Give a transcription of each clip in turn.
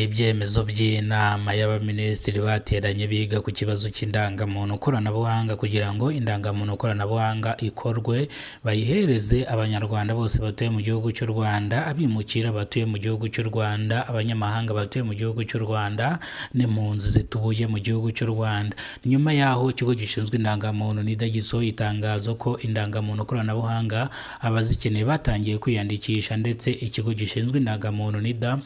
ibyemezo by'inama y'abaminisitiri bateranye biga ku kibazo cy'indangamuntu koranabuhanga kugira ngo indangamuntu koranabuhanga ikorwe bayihereze abanyarwanda bose batuye mu gihugu cy'u Rwanda, abimukira batuye mu gihugu cy'u Rwanda, abanyamahanga batuye mu gihugu cy'u Rwanda n'impunzi zituye mu gihugu cy'u Rwanda. Nyuma yaho ikigo gishinzwe indangamuntu NIDA gisohoye itangazo ko indangamuntu koranabuhanga abazikeneye batangiye kwiyandikisha, ndetse ikigo gishinzwe indangamuntu NIDA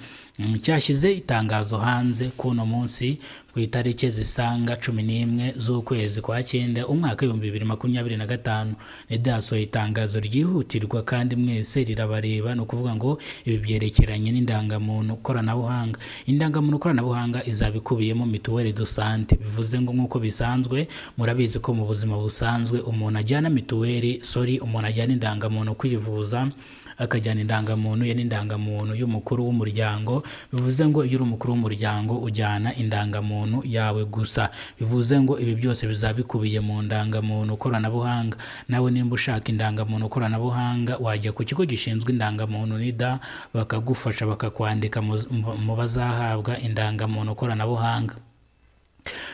cyashyize itangazo hanze kuno munsi ku itariki zisanga 11 z'ukwezi kwa 9 umwaka 2025. NIDA yasohoye itangazo ryihutirwa kandi mwese rirabareba, no kuvuga ngo ibi byerekeranye n'indangamuntu koranabuhanga. Indangamuntu koranabuhanga izaba ikubiyemo mituweli de sante, bivuze ngo nk'uko bisanzwe murabizi ko mu buzima busanzwe umuntu ajyana umuntu ajyana indangamuntu kwivuza, akajyana indangamuntu ye n'indangamuntu y'umukuru w'umuryango. Bivuze ngo iyo uri umukuru w'umuryango ujyana indangamuntu yawe gusa. Bivuze ngo ibi byose bizaba bikubiye mu ndangamuntu koranabuhanga. Nawe nimba ushaka indangamuntu koranabuhanga wajya ku kigo gishinzwe indangamuntu NIDA bakagufasha, bakakwandika mu bazahabwa indangamuntu koranabuhanga.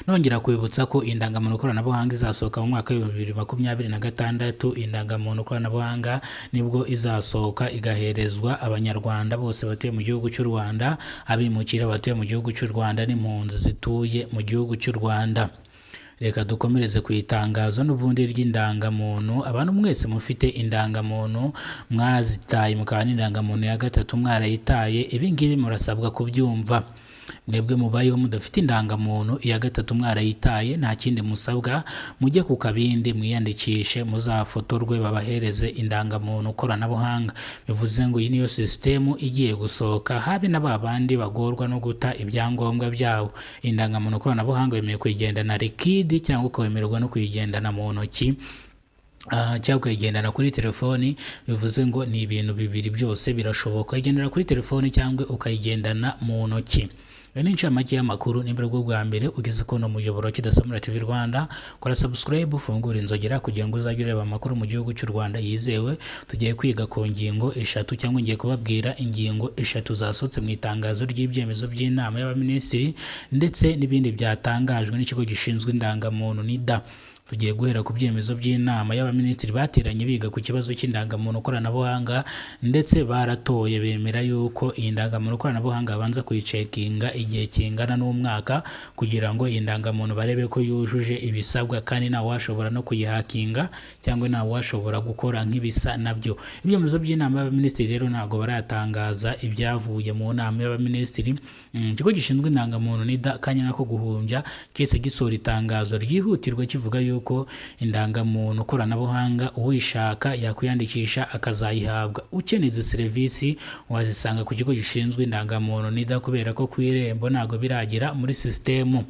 Nongera kwibutsa ko indangamuntu koranabuhanga izasohoka mu mwaka wa 2026. Indangamuntu koranabuhanga nibwo izasohoka igaherezwa abanyarwanda bose batuye mu gihugu cy'u Rwanda, abimukira batuye mu gihugu cy'u Rwanda n'impunzi zituye mu gihugu cy'u Rwanda. Reka dukomereze ku itangazo n'ubundi ry'indangamuntu. Abantu mwese mufite indangamuntu mwazitaye, mukaba n'indangamuntu ya gatatu mwarayitaye, ibi ngibi murasabwa kubyumva. Mwebwe mubayeho mudafite indangamuntu ya gatatu mwarayitaye, nta kindi musabwa, mujye ku kabindi mwiyandikishe, muzafotorwe babahereze indangamuntu koranabuhanga. Bivuze ngo iyi niyo sisitemu igiye gusohoka, habe na babandi bagorwa no guta ibyangombwa byabo. Indangamuntu koranabuhanga yemewe kuyigendana likidi cyangwa ukemererwa no kuyigendana mu ntoki cyangwa ukayigendana kuri telefoni. Bivuze ngo ni ibintu bibiri byose birashoboka, ukayigendana kuri telefoni cyangwa ukayigendana mu ntoki. Ni incamake y'amakuru. Niba bwo bwa mbere ugeze kono muyoboro Kidasamura TV Rwanda, kora subscribe, ufungura inzogera kugira ngo uzajye ureba amakuru mu gihugu cy'u Rwanda yizewe. Tugiye kwiga ku ngingo 3 cyangwa ngiye kubabwira ingingo 3 zasohotse mu itangazo ry'ibyemezo by'inama y'abaminisitiri ndetse n'ibindi byatangajwe n'ikigo gishinzwe indangamuntu NIDA. Tugiye guhera ku byemezo by'inama y'abaminisitiri bateranye biga ku kibazo cy'indangamuntu koranabuhanga, ndetse baratoye bemera yuko iyi ndangamuntu koranabuhanga banza kuyicekinga igihe kingana n'umwaka kugira ngo iyi ndangamuntu barebe ko yujuje ibisabwa, kandi nawe washobora no kuyihakinga cyangwa nawe washobora gukora nk'ibisa nabyo. Ibyemezo by'inama y'abaminisitiri rero ntago baratangaza ibyavuye mu nama y'abaminisitiri. Ikigo gishinzwe indangamuntu NIDA kanya nako guhumbya kese gisora itangazo ryihutirwa kivuga yuko indangamuntu koranabuhanga uwishaka yakwiyandikisha akazayihabwa. Ukeneye serivisi wazisanga ku kigo gishinzwe indangamuntu NIDA, kubera ko ku irembo ntago biragera muri sisitemu.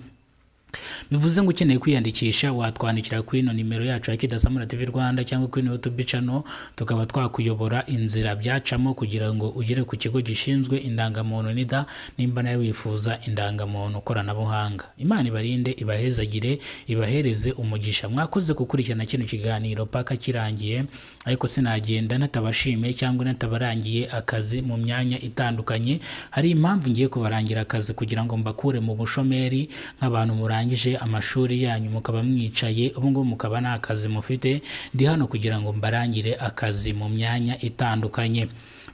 Bivuze ngo ukeneye kwiyandikisha watwandikira kuri ino nimero yacu ya Kidasamura TV Rwanda cyangwa kuri YouTube channel, tukaba twakuyobora inzira byacamo kugira ngo ugere ku kigo gishinzwe indangamuntu NIDA nimba nawe wifuza indangamuntu koranabuhanga. Imana ibarinde, ibahezagire, ibahereze umugisha. Mwakoze gukurikirana kino kiganiro paka kirangiye, ariko sinagenda natabashimiye cyangwa natabarangiye akazi mu myanya itandukanye. Hari impamvu ngiye kubarangira akazi kugira ngo mbakure mu bushomeri nk'abantu murangije amashuri yanyu mukaba mwicaye, ubu ngo mukaba nta kazi mufite. Ndi hano kugira ngo mbarangire akazi mu myanya itandukanye.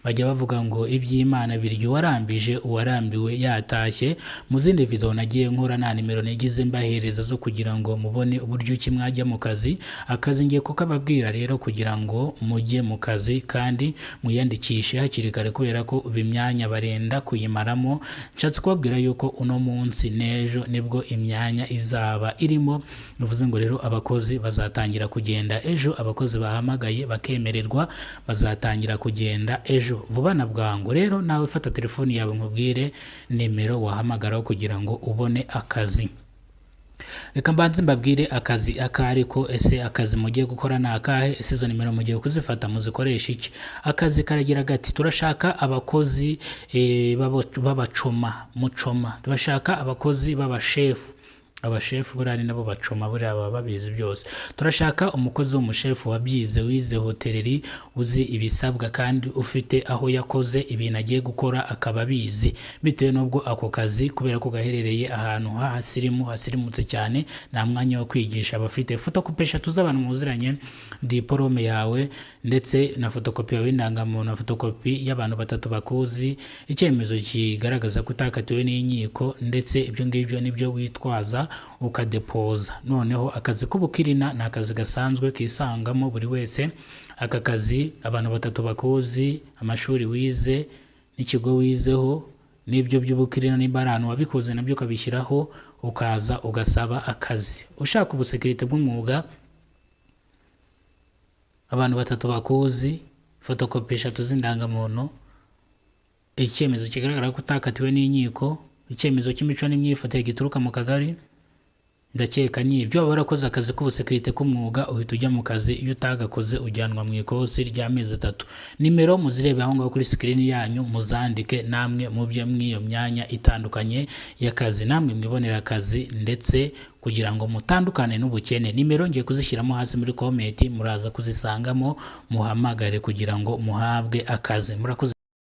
Bajya bavuga ngo iby'Imana biryo warambije uwarambiwe yatashye. Mu zindi video nagiye nkora nta nimero nigize mbahereza zo kugira ngo mubone uburyo ki mwajya mu kazi. Akazi ngiye kukababwira rero kugira ngo mujye mu kazi kandi muyandikishe hakiri kare, kubera ko imyanya barenda kuyimaramo. Nshatse kubabwira yuko uno munsi n'ejo nibwo imyanya izaba irimo. Bivuze ngo rero abakozi bazatangira kugenda ejo, abakozi bahamagaye bakemererwa bazatangira kugenda ejo vuba na bwangu. Rero nawe fata telefoni yawe nkubwire nimero wahamagaraho kugira ngo ubone akazi. Reka mbanze mbabwire akazi akari ko. Ese akazi mugiye gukora na akahe? Ese izo nimero mugiye kuzifata muzikoresha iki? Akazi karagira gati turashaka abakozi babacoma mucoma, turashaka abakozi b'abashefu, abashefu buriya ni nabo bacoma, buriya baba babizi byose. Turashaka umukozi w'umushefu wabyize, wize hoteleri, uzi ibisabwa kandi ufite aho yakoze ibintu agiye gukora akaba abizi, bitewe n'ubwo ako kazi kubera ko gaherereye ahantu hasirimutse cyane, nta mwanya wo kwigisha abafite. Fotokopi 3 z'abantu muziranye, diporome yawe ndetse na fotokopi yawe y'indangamuntu, na fotokopi y'abantu 3 bakuzi, icyemezo kigaragaza ko utakatiwe n'inkiko, ndetse ibyo ngibyo nibyo witwaza ukadepoza. Noneho akazi k'ubukirina ni akazi gasanzwe kisangamo buri wese. Aka kazi abantu 3 bakuzi, amashuri wize n'ikigo wizeho, n'ibyo by'ubukirina nimba ari ahantu wabikoze nabyo ukabishyiraho, ukaza ugasaba akazi. Ushaka ubusekirite bw'umwuga, abantu 3 bakuzi, fotokopi 3 z'indangamuntu, icyemezo kigaragara ko utakatiwe n'inkiko, icyemezo cy'imico n'imyifatire gituruka mu kagari. Ndakeka n'ibyo waba warakoze akazi k'ubusekirite k'umwuga uhita ujya mu kazi, iyo utagakoze ujyanwa mu ikosi ry'amezi 3. Nimero muzirebe aho ngaho kuri screen yanyu, muzandike namwe mubye mw'iyo myanya itandukanye y'akazi, namwe mwibonera akazi ndetse kugira ngo mutandukane n'ubukene. Nimero ngiye kuzishyiramo hasi muri comment, muraza kuzisangamo, muhamagare kugira ngo muhabwe akazi. Murakoze.